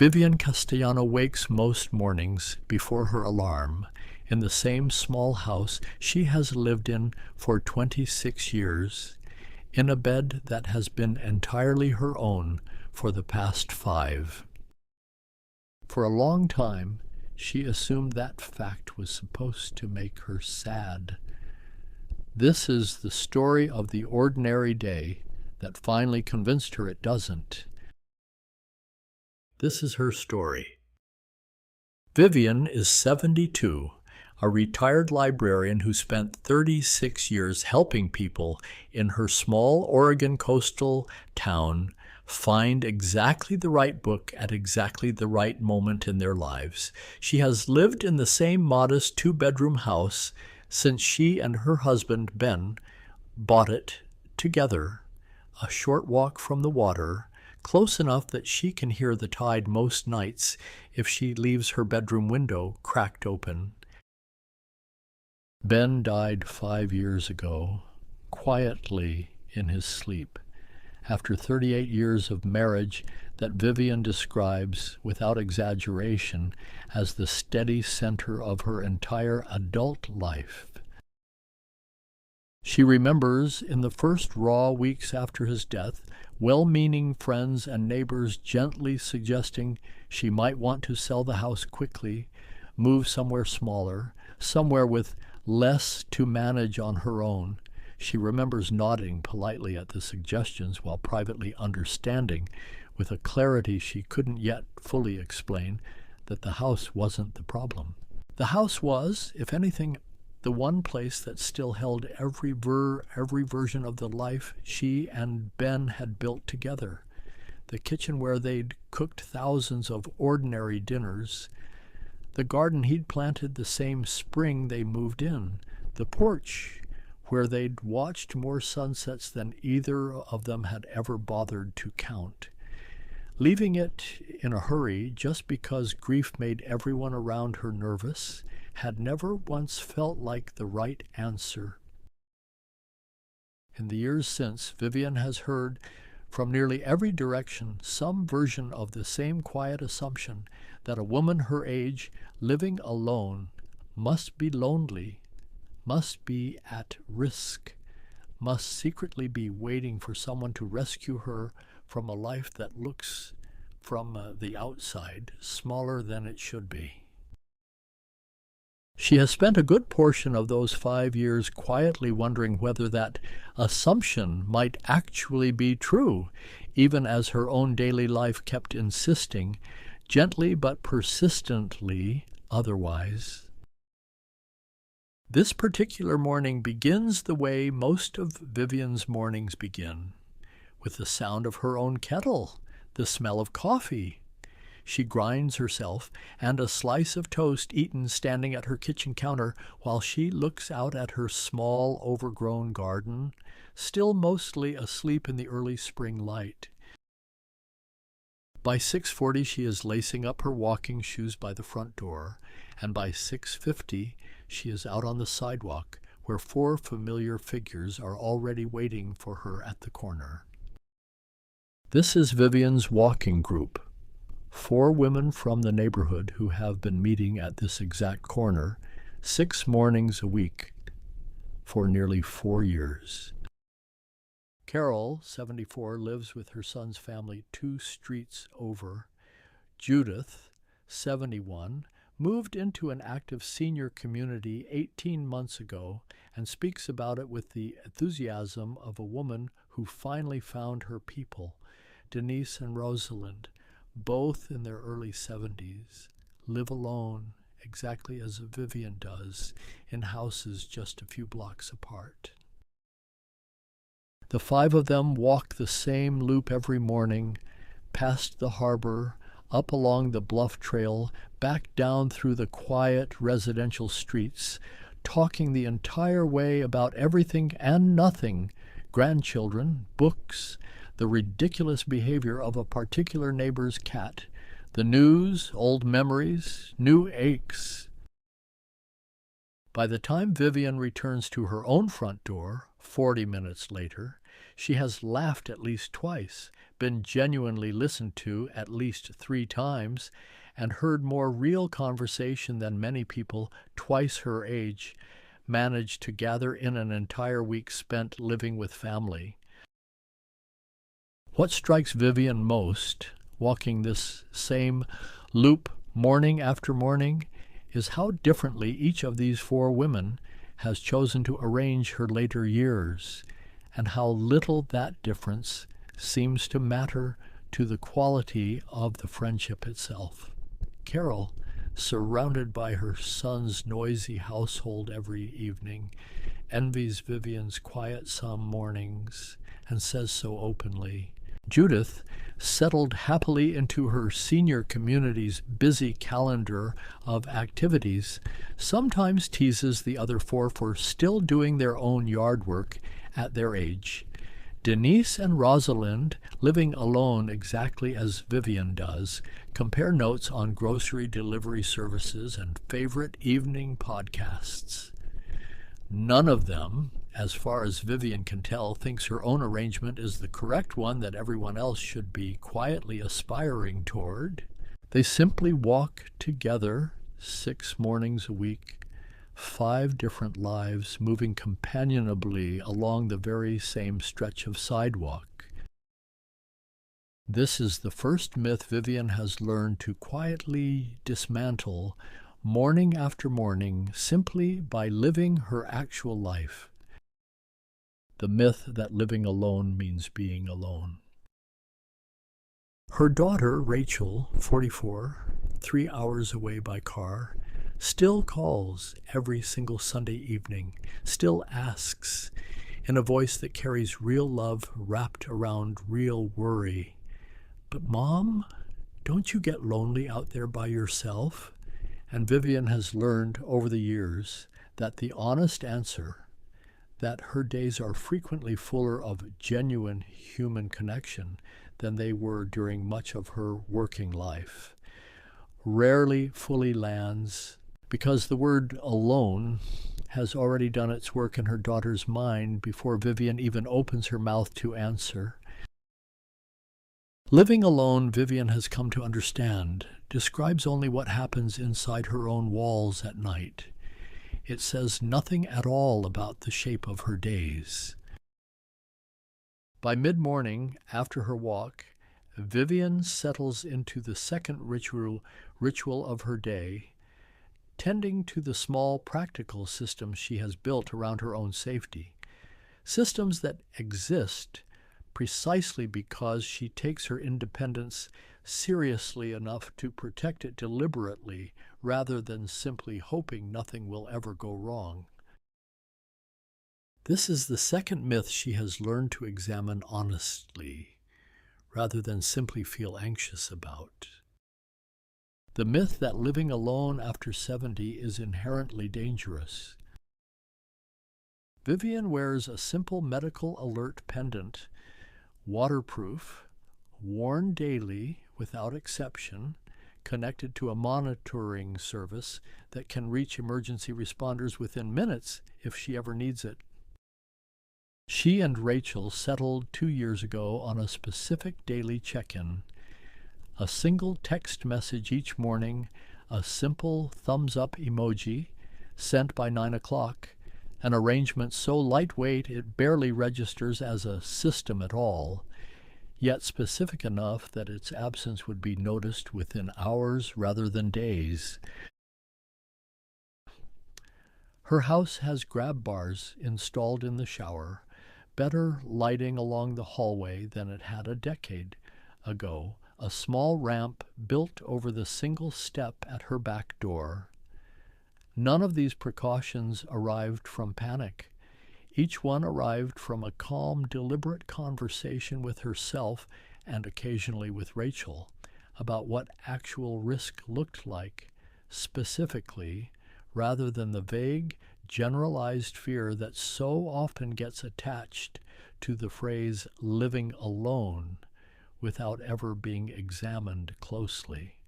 Vivian Castellano wakes most mornings before her alarm in the same small house she has lived in for 26 years, in a bed that has been entirely her own for the past 5. For a long time, she assumed that fact was supposed to make her sad. This is the story of the ordinary day that finally convinced her it doesn't. This is her story. Vivian is 72, a retired librarian who spent 36 years helping people in her small Oregon coastal town find exactly the right book at exactly the right moment in their lives. She has lived in the same modest 2-bedroom house since she and her husband, Ben, bought it together, a short walk from the water, close enough that she can hear the tide most nights if she leaves her bedroom window cracked open. Ben died 5 years ago, quietly in his sleep, after 38 years of marriage that Vivian describes, without exaggeration, as the steady center of her entire adult life. She remembers, in the first raw weeks after his death, well-meaning friends and neighbors gently suggesting she might want to sell the house quickly, move somewhere smaller, somewhere with less to manage on her own. She remembers nodding politely at the suggestions while privately understanding, with a clarity she couldn't yet fully explain, that the house wasn't the problem. The house was, if anything, the one place that still held every version of the life she and Ben had built together. The kitchen where they'd cooked thousands of ordinary dinners, the garden he'd planted the same spring they moved in, the porch where they'd watched more sunsets than either of them had ever bothered to count. Leaving it in a hurry just because grief made everyone around her nervous had never once felt like the right answer. In the years since, Vivian has heard from nearly every direction some version of the same quiet assumption that a woman her age living alone must be lonely, must be at risk, must secretly be waiting for someone to rescue her from a life that looks, from the outside, smaller than it should be. She has spent a good portion of those 5 years quietly wondering whether that assumption might actually be true, even as her own daily life kept insisting, gently but persistently, otherwise. This particular morning begins the way most of Vivian's mornings begin, with the sound of her own kettle, the smell of coffee. She grinds herself, and a slice of toast eaten standing at her kitchen counter while she looks out at her small, overgrown garden, still mostly asleep in the early spring light. By 6:40 she is lacing up her walking shoes by the front door, and by 6:50 she is out on the sidewalk, where 4 familiar figures are already waiting for her at the corner. This is Vivian's walking group. 4 women from the neighborhood who have been meeting at this exact corner 6 mornings a week for nearly 4 years. Carol, 74, lives with her son's family 2 streets over. Judith, 71, moved into an active senior community 18 months ago and speaks about it with the enthusiasm of a woman who finally found her people. Denise and Rosalind, both in their early 70s, live alone, exactly as Vivian does, in houses just a few blocks apart. The 5 of them walk the same loop every morning, past the harbor, up along the bluff trail, back down through the quiet residential streets, talking the entire way about everything and nothing, grandchildren, books, the ridiculous behavior of a particular neighbor's cat, the news, old memories, new aches. By the time Vivian returns to her own front door, 40 minutes later, She has laughed at least twice, been genuinely listened to at least 3 times, and heard more real conversation than many people twice her age managed to gather in an entire week spent living with family. What strikes Vivian most, walking this same loop morning after morning, is how differently each of these 4 women has chosen to arrange her later years, and how little that difference seems to matter to the quality of the friendship itself. Carol, surrounded by her son's noisy household every evening, envies Vivian's quiet some mornings and says so openly. Judith, settled happily into her senior community's busy calendar of activities, sometimes teases the other 4 for still doing their own yard work at their age. Denise and Rosalind, living alone exactly as Vivian does, compare notes on grocery delivery services and favorite evening podcasts. None of them, as far as Vivian can tell, thinks her own arrangement is the correct one that everyone else should be quietly aspiring toward. They simply walk together 6 mornings a week, 5 different lives, moving companionably along the very same stretch of sidewalk. This is the first myth Vivian has learned to quietly dismantle morning after morning simply by living her actual life. The myth that living alone means being alone. Her daughter, Rachel, 44, 3 hours away by car, still calls every single Sunday evening, still asks, in a voice that carries real love wrapped around real worry, "But Mom, don't you get lonely out there by yourself?" And Vivian has learned over the years that the honest answer, that her days are frequently fuller of genuine human connection than they were during much of her working life, rarely fully lands because the word alone has already done its work in her daughter's mind before Vivian even opens her mouth to answer. Living alone, Vivian has come to understand, describes only what happens inside her own walls at night. It says nothing at all about the shape of her days. By mid-morning, after her walk, Vivian settles into the second ritual of her day, tending to the small practical systems she has built around her own safety, systems that exist precisely because she takes her independence seriously enough to protect it deliberately rather than simply hoping nothing will ever go wrong. This is the second myth she has learned to examine honestly rather than simply feel anxious about. The myth that living alone after 70 is inherently dangerous. Vivian wears a simple medical alert pendant, waterproof, worn daily without exception, connected to a monitoring service that can reach emergency responders within minutes if she ever needs it. She and Rachel settled 2 years ago on a specific daily check-in. A single text message each morning, a simple thumbs-up emoji sent by 9 o'clock, an arrangement so lightweight it barely registers as a system at all, yet specific enough that its absence would be noticed within hours rather than days. Her house has grab bars installed in the shower, better lighting along the hallway than it had a decade ago, a small ramp built over the single step at her back door. None of these precautions arrived from panic. Each one arrived from a calm, deliberate conversation with herself and occasionally with Rachel about what actual risk looked like, specifically, rather than the vague, generalized fear that so often gets attached to the phrase living alone without ever being examined closely.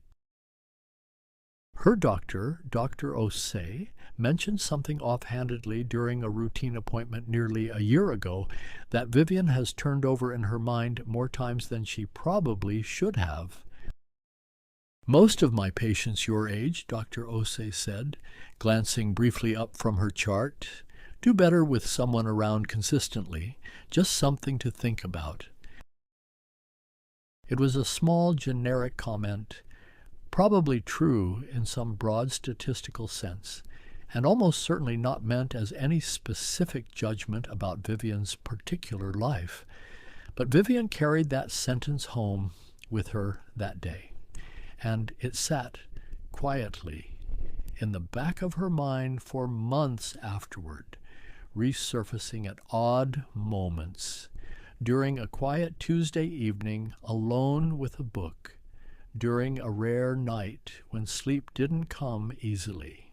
Her doctor, Dr. Osei, mentioned something offhandedly during a routine appointment nearly a year ago that Vivian has turned over in her mind more times than she probably should have. "Most of my patients your age," Dr. Osei said, glancing briefly up from her chart, "do better with someone around consistently, just something to think about." It was a small, generic comment, probably true in some broad statistical sense, and almost certainly not meant as any specific judgment about Vivian's particular life. But Vivian carried that sentence home with her that day, and it sat quietly in the back of her mind for months afterward, resurfacing at odd moments, during a quiet Tuesday evening alone with a book, during a rare night when sleep didn't come easily.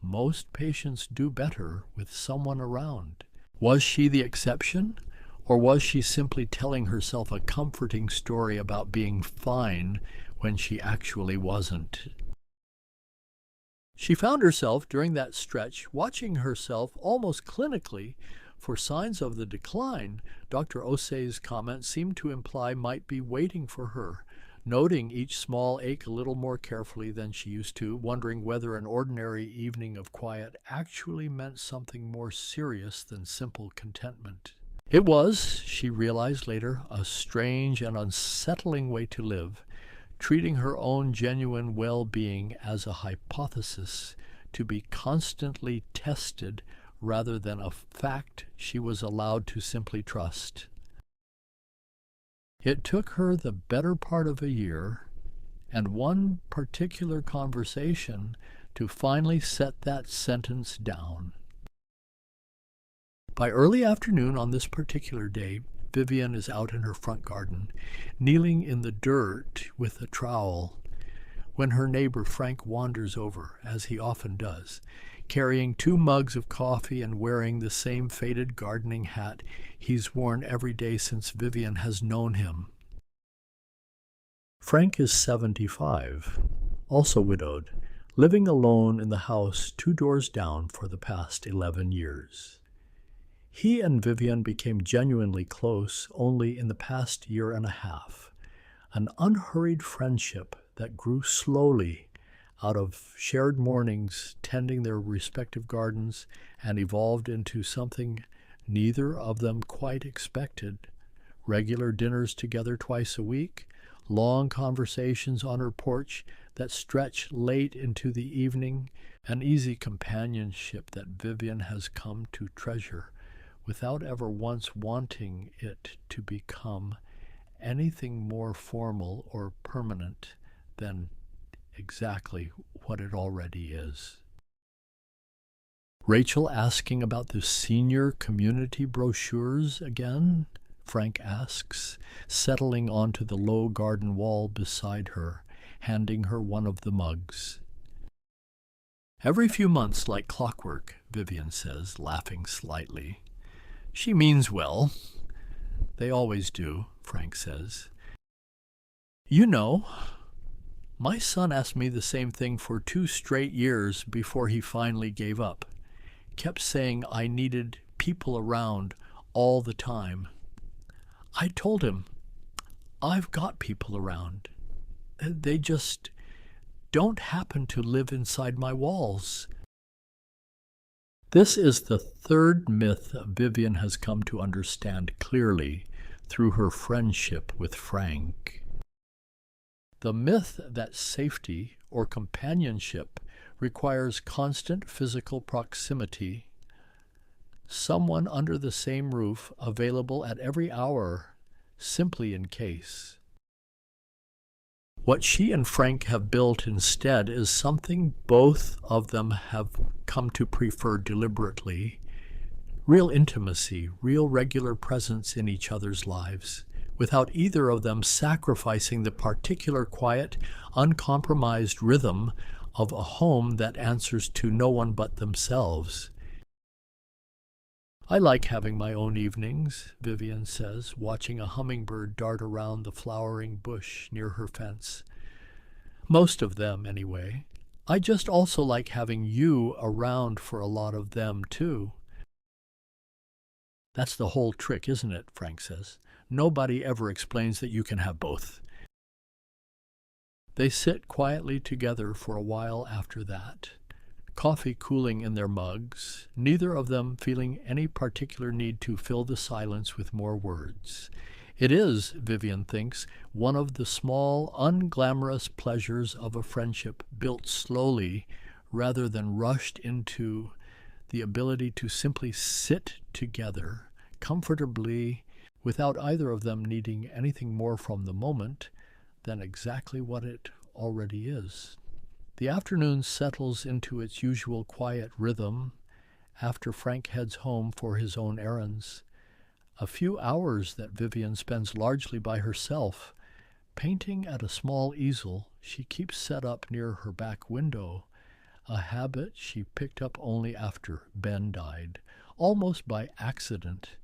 Most patients do better with someone around. Was she the exception, or was she simply telling herself a comforting story about being fine when she actually wasn't? She found herself during that stretch watching herself almost clinically for signs of the decline Dr. Osei's comments seemed to imply might be waiting for her, noting each small ache a little more carefully than she used to, wondering whether an ordinary evening of quiet actually meant something more serious than simple contentment. It was, she realized later, a strange and unsettling way to live, treating her own genuine well-being as a hypothesis to be constantly tested rather than a fact she was allowed to simply trust. It took her the better part of a year and one particular conversation to finally set that sentence down. By early afternoon on this particular day, Vivian is out in her front garden, kneeling in the dirt with a trowel, when her neighbor Frank wanders over, as he often does, carrying 2 mugs of coffee and wearing the same faded gardening hat he's worn every day since Vivian has known him. Frank is 75, also widowed, living alone in the house 2 doors down for the past 11 years. He and Vivian became genuinely close only in the past year and a half, an unhurried friendship that grew slowly out of shared mornings tending their respective gardens and evolved into something neither of them quite expected: regular dinners together twice a week, long conversations on her porch that stretch late into the evening, an easy companionship that Vivian has come to treasure without ever once wanting it to become anything more formal or permanent than exactly what it already is. "Rachel asking about the senior community brochures again?" Frank asks, settling onto the low garden wall beside her, handing her one of the mugs. "Every few months, like clockwork," Vivian says, laughing slightly. "She means well." "They always do," Frank says. "You know, my son asked me the same thing for 2 straight years before he finally gave up. Kept saying I needed people around all the time. I told him, I've got people around. They just don't happen to live inside my walls." This is the 3rd myth Vivian has come to understand clearly through her friendship with Frank. The myth that safety or companionship requires constant physical proximity, someone under the same roof available at every hour, simply in case. What she and Frank have built instead is something both of them have come to prefer deliberately: real intimacy, real regular presence in each other's lives, without either of them sacrificing the particular quiet, uncompromised rhythm of a home that answers to no one but themselves. "I like having my own evenings," Vivian says, watching a hummingbird dart around the flowering bush near her fence. "Most of them, anyway. I just also like having you around for a lot of them, too. That's the whole trick, isn't it? Frank says. Nobody ever explains that you can have both. They sit quietly together for a while after that, coffee cooling in their mugs, neither of them feeling any particular need to fill the silence with more words. It is, Vivian thinks, one of the small, unglamorous pleasures of a friendship built slowly rather than rushed into, the ability to simply sit together comfortably without either of them needing anything more from the moment than exactly what it already is. The afternoon settles into its usual quiet rhythm after Frank heads home for his own errands. A few hours that Vivian spends largely by herself, painting at a small easel she keeps set up near her back window, a habit she picked up only after Ben died, almost by accident,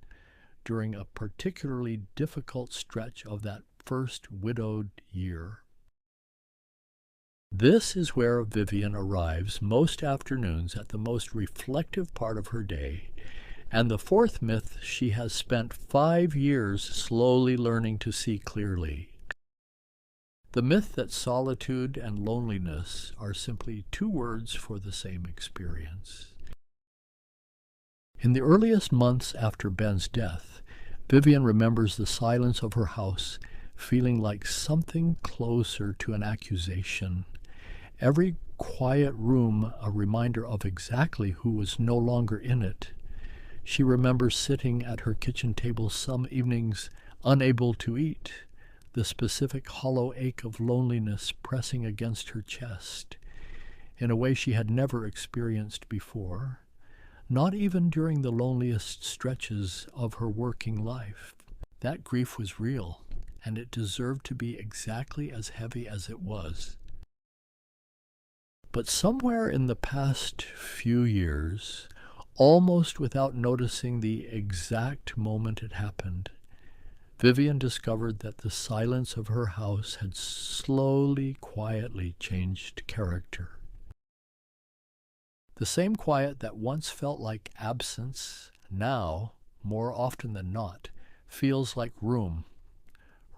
during a particularly difficult stretch of that first widowed year. This is where Vivian arrives most afternoons at the most reflective part of her day, and the fourth myth she has spent 5 years slowly learning to see clearly. The myth that solitude and loneliness are simply two words for the same experience. In the earliest months after Ben's death, Vivian remembers the silence of her house feeling like something closer to an accusation. Every quiet room a reminder of exactly who was no longer in it. She remembers sitting at her kitchen table some evenings unable to eat, the specific hollow ache of loneliness pressing against her chest in a way she had never experienced before, not even during the loneliest stretches of her working life. That grief was real, and it deserved to be exactly as heavy as it was. But somewhere in the past few years, almost without noticing the exact moment it happened, Vivian discovered that the silence of her house had slowly, quietly changed character. The same quiet that once felt like absence now, more often than not, feels like room.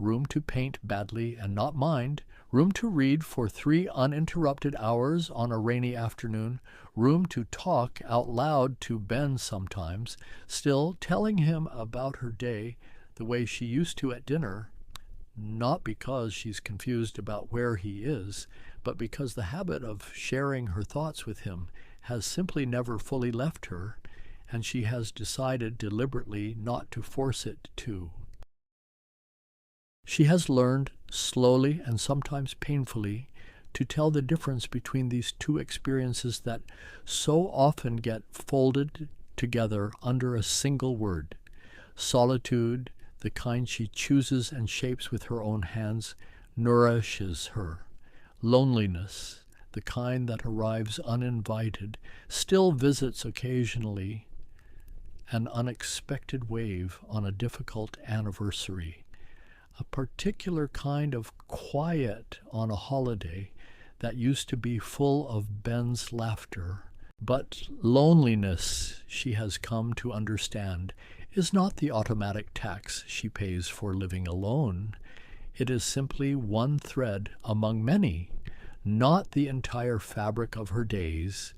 Room to paint badly and not mind, room to read for 3 uninterrupted hours on a rainy afternoon, room to talk out loud to Ben sometimes, still telling him about her day the way she used to at dinner, not because she's confused about where he is, but because the habit of sharing her thoughts with him has simply never fully left her, and she has decided deliberately not to force it to. She has learned, slowly and sometimes painfully, to tell the difference between these two experiences that so often get folded together under a single word. Solitude, the kind she chooses and shapes with her own hands, nourishes her. Loneliness, the kind that arrives uninvited, still visits occasionally, an unexpected wave on a difficult anniversary. A particular kind of quiet on a holiday that used to be full of Ben's laughter. But loneliness, she has come to understand, is not the automatic tax she pays for living alone. It is simply one thread among many, not the entire fabric of her days,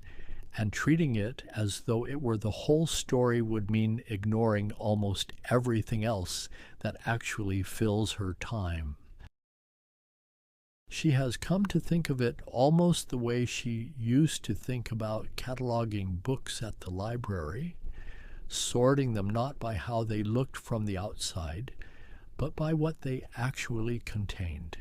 and treating it as though it were the whole story would mean ignoring almost everything else that actually fills her time. She has come to think of it almost the way she used to think about cataloging books at the library, sorting them not by how they looked from the outside, but by what they actually contained.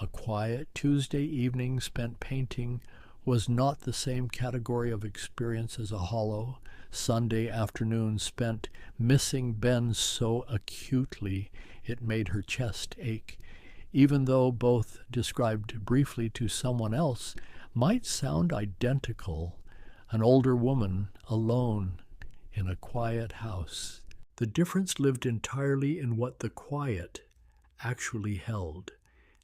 A quiet Tuesday evening spent painting was not the same category of experience as a hollow Sunday afternoon spent missing Ben so acutely it made her chest ache, even though both, described briefly to someone else, might sound identical. An older woman, alone, in a quiet house. The difference lived entirely in what the quiet actually held,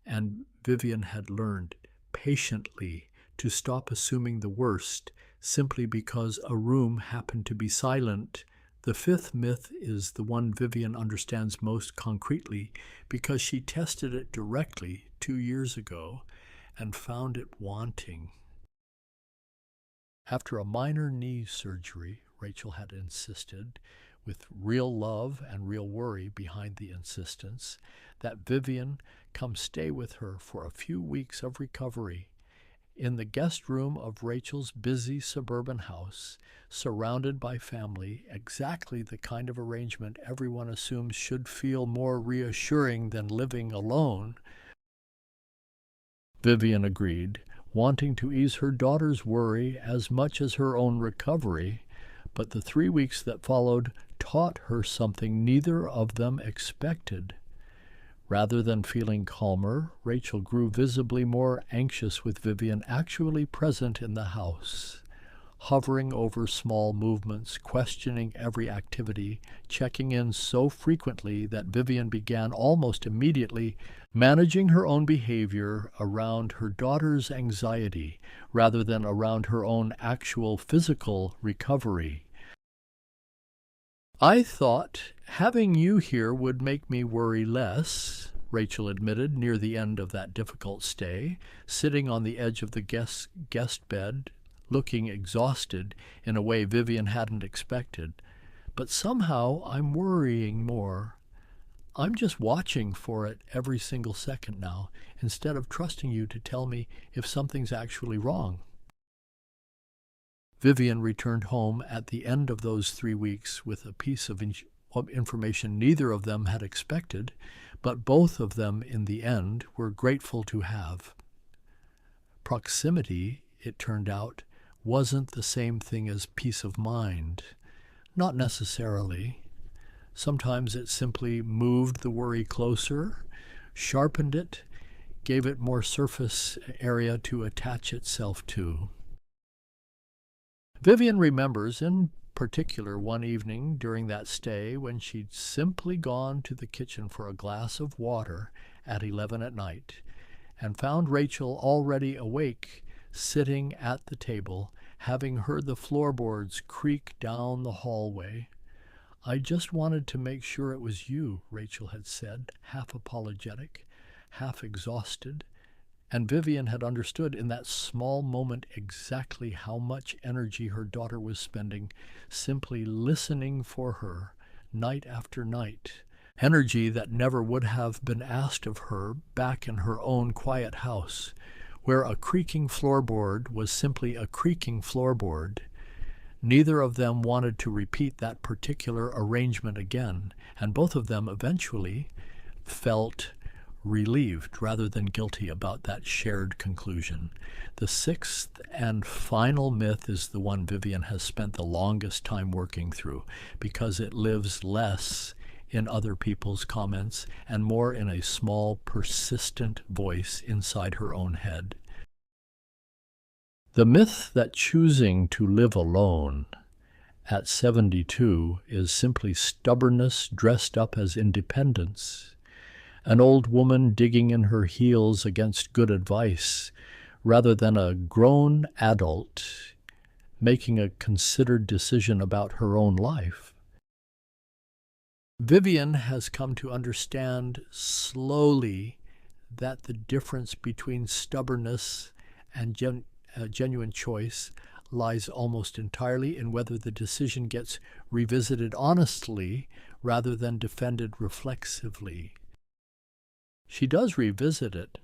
and Vivian had learned patiently to stop assuming the worst simply because a room happened to be silent. The fifth myth is the one Vivian understands most concretely because she tested it directly 2 years ago and found it wanting. After a minor knee surgery, Rachel had insisted, with real love and real worry behind the insistence, that Vivian come stay with her for a few weeks of recovery. In the guest room of Rachel's busy suburban house, surrounded by family, exactly the kind of arrangement everyone assumes should feel more reassuring than living alone, Vivian agreed, wanting to ease her daughter's worry as much as her own recovery, but the 3 weeks that followed taught her something neither of them expected. Rather than feeling calmer, Rachel grew visibly more anxious with Vivian actually present in the house, hovering over small movements, questioning every activity, checking in so frequently that Vivian began almost immediately managing her own behavior around her daughter's anxiety rather than around her own actual physical recovery. "I thought having you here would make me worry less," Rachel admitted near the end of that difficult stay, sitting on the edge of the guest bed, looking exhausted in a way Vivian hadn't expected. "But somehow I'm worrying more. I'm just watching for it every single second now, instead of trusting you to tell me if something's actually wrong." Vivian returned home at the end of those 3 weeks with a piece of information neither of them had expected, but both of them in the end were grateful to have. Proximity, it turned out, wasn't the same thing as peace of mind. Not necessarily. Sometimes it simply moved the worry closer, sharpened it, gave it more surface area to attach itself to. Vivian remembers, in particular, one evening during that stay when she'd simply gone to the kitchen for a glass of water at 11 at night and found Rachel already awake, sitting at the table, having heard the floorboards creak down the hallway. "I just wanted to make sure it was you," Rachel had said, half apologetic, half exhausted, and Vivian had understood in that small moment exactly how much energy her daughter was spending simply listening for her night after night, energy that never would have been asked of her back in her own quiet house, where a creaking floorboard was simply a creaking floorboard. Neither of them wanted to repeat that particular arrangement again, and both of them eventually felt relieved rather than guilty about that shared conclusion. The sixth and final myth is the one Vivian has spent the longest time working through because it lives less in other people's comments and more in a small, persistent voice inside her own head. The myth that choosing to live alone at 72 is simply stubbornness dressed up as independence. An old woman digging in her heels against good advice, rather than a grown adult making a considered decision about her own life. Vivian has come to understand slowly that the difference between stubbornness and genuine choice lies almost entirely in whether the decision gets revisited honestly rather than defended reflexively. She does revisit it,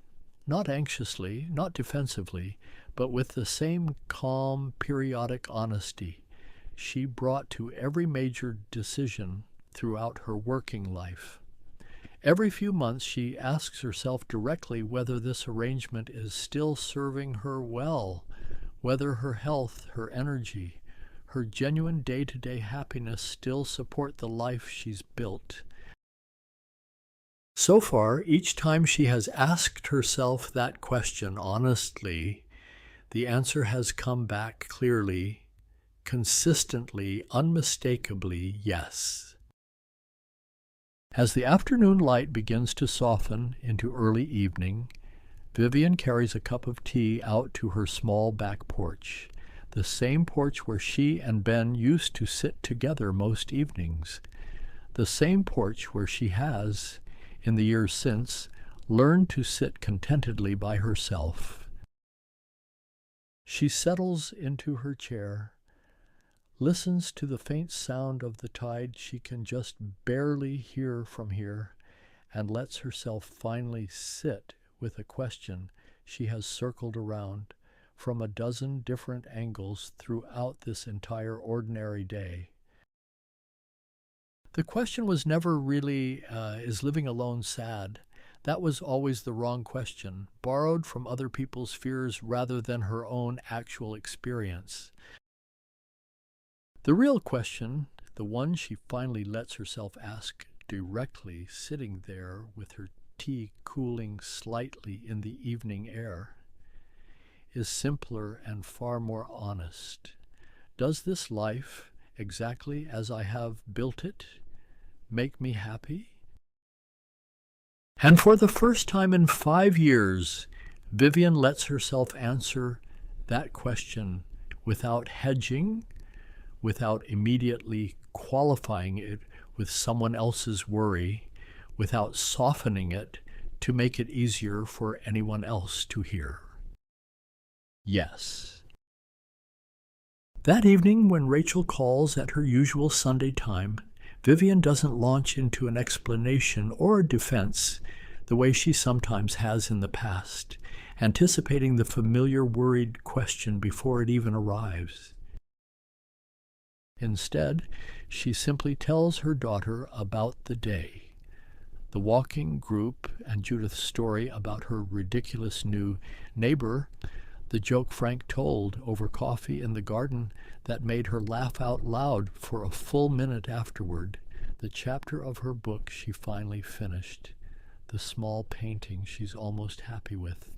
not anxiously, not defensively, but with the same calm, periodic honesty she brought to every major decision throughout her working life. Every few months she asks herself directly whether this arrangement is still serving her well, whether her health, her energy, her genuine day-to-day happiness still support the life she's built. So far, each time she has asked herself that question honestly, the answer has come back clearly, consistently, unmistakably yes. As the afternoon light begins to soften into early evening, Vivian carries a cup of tea out to her small back porch, the same porch where she and Ben used to sit together most evenings, the same porch where she has, in the years since, learned to sit contentedly by herself. She settles into her chair, listens to the faint sound of the tide she can just barely hear from here, and lets herself finally sit with a question she has circled around from a dozen different angles throughout this entire ordinary day. The question was never really, is living alone sad? That was always the wrong question, borrowed from other people's fears rather than her own actual experience. The real question, the one she finally lets herself ask directly, sitting there with her tea cooling slightly in the evening air, is simpler and far more honest. Does this life, exactly as I have built it, make me happy? And for the first time in 5 years, Vivian lets herself answer that question without hedging, without immediately qualifying it with someone else's worry, without softening it to make it easier for anyone else to hear. Yes. That evening, when Rachel calls at her usual Sunday time, Vivian doesn't launch into an explanation or a defense the way she sometimes has in the past, anticipating the familiar worried question before it even arrives. Instead, she simply tells her daughter about the day, the walking group and Judith's story about her ridiculous new neighbor, the joke Frank told over coffee in the garden that made her laugh out loud for a full minute afterward, the chapter of her book she finally finished, the small painting she's almost happy with.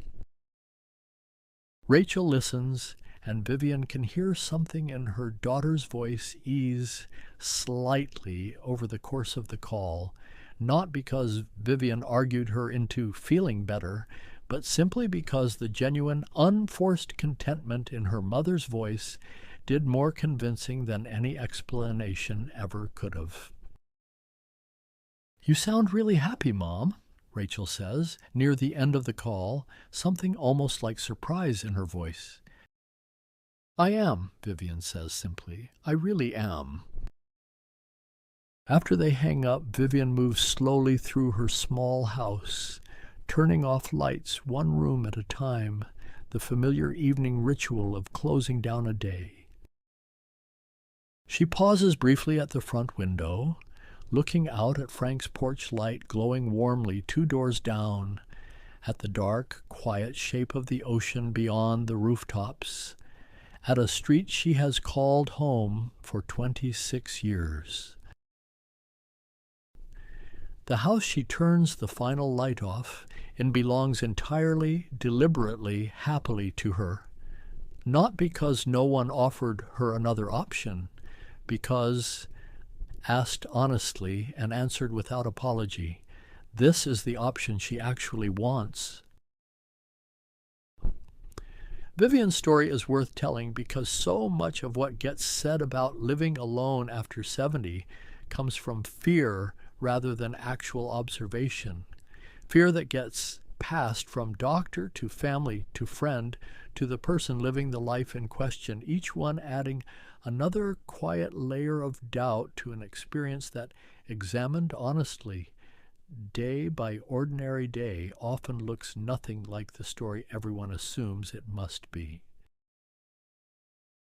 Rachel listens, and Vivian can hear something in her daughter's voice ease slightly over the course of the call, not because Vivian argued her into feeling better, but simply because the genuine, unforced contentment in her mother's voice did more convincing than any explanation ever could have. "You sound really happy, Mom," Rachel says, near the end of the call, something almost like surprise in her voice. "I am," Vivian says simply. "I really am." After they hang up, Vivian moves slowly through her small house, turning off lights one room at a time, the familiar evening ritual of closing down a day. She pauses briefly at the front window, looking out at Frank's porch light glowing warmly 2 doors down, at the dark, quiet shape of the ocean beyond the rooftops, at a street she has called home for 26 years. The house she turns the final light off in belongs entirely, deliberately, happily to her, not because no one offered her another option, because, asked honestly and answered without apology, this is the option she actually wants. Vivian's story is worth telling because so much of what gets said about living alone after 70 comes from fear rather than actual observation. Fear that gets passed from doctor to family to friend to the person living the life in question, each one adding another quiet layer of doubt to an experience that, examined honestly, day by ordinary day, often looks nothing like the story everyone assumes it must be.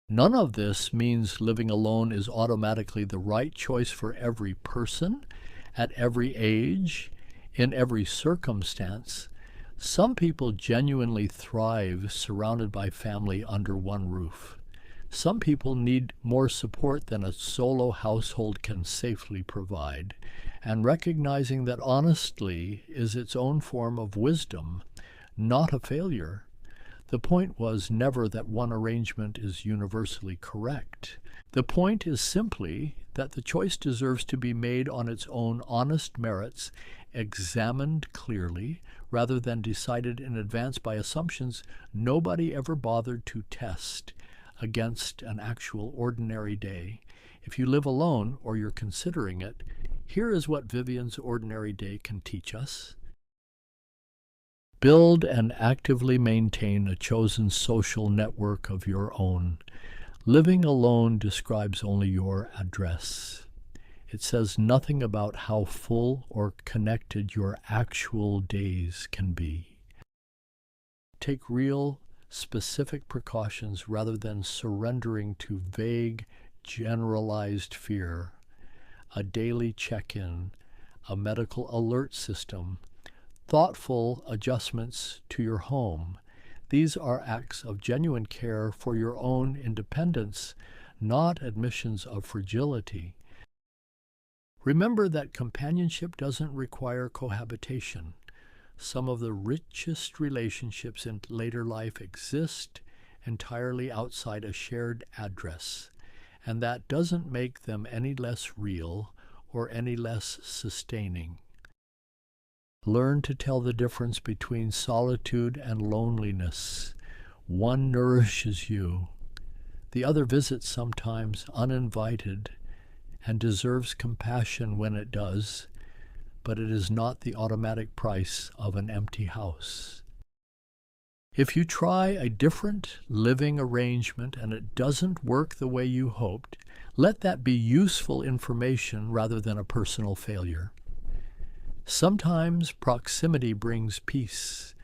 None of this means living alone is automatically the right choice for every person, at every age, in every circumstance. Some people genuinely thrive surrounded by family under one roof. Some people need more support than a solo household can safely provide, and recognizing that honestly is its own form of wisdom, not a failure. The point was never that one arrangement is universally correct. The point is simply that the choice deserves to be made on its own honest merits examined clearly, rather than decided in advance by assumptions nobody ever bothered to test against an actual ordinary day. If you live alone, or you're considering it, here is what Vivian's ordinary day can teach us. Build and actively maintain a chosen social network of your own. Living alone describes only your address. It says nothing about how full or connected your actual days can be. Take real, specific precautions rather than surrendering to vague, generalized fear. A daily check-in, a medical alert system, thoughtful adjustments to your home. These are acts of genuine care for your own independence, not admissions of fragility. Remember that companionship doesn't require cohabitation. Some of the richest relationships in later life exist entirely outside a shared address, and that doesn't make them any less real or any less sustaining. Learn to tell the difference between solitude and loneliness. One nourishes you. The other visits sometimes uninvited and deserves compassion when it does, but it is not the automatic price of an empty house. If you try a different living arrangement and it doesn't work the way you hoped, let that be useful information rather than a personal failure. Sometimes proximity brings peace.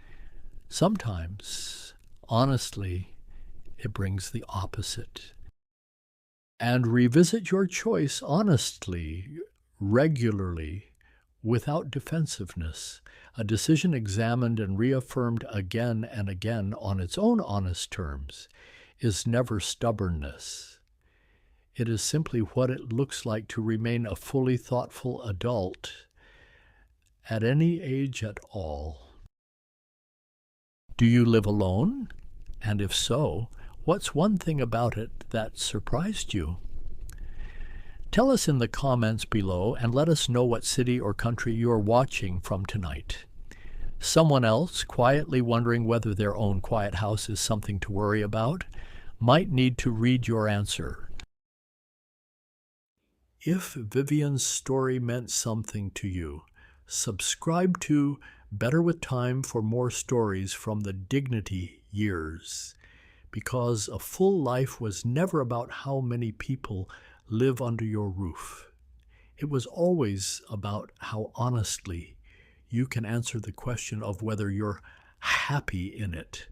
Sometimes, honestly, it brings the opposite. And revisit your choice honestly, regularly, without defensiveness. A decision examined and reaffirmed again and again on its own honest terms is never stubbornness. It is simply what it looks like to remain a fully thoughtful adult at any age at all. Do you live alone? And if so, what's one thing about it that surprised you? Tell us in the comments below and let us know what city or country you're watching from tonight. Someone else, quietly wondering whether their own quiet house is something to worry about, might need to read your answer. If Vivian's story meant something to you, subscribe to Better with Time for more stories from the Dignity years, because a full life was never about how many people live under your roof. It was always about how honestly you can answer the question of whether you're happy in it.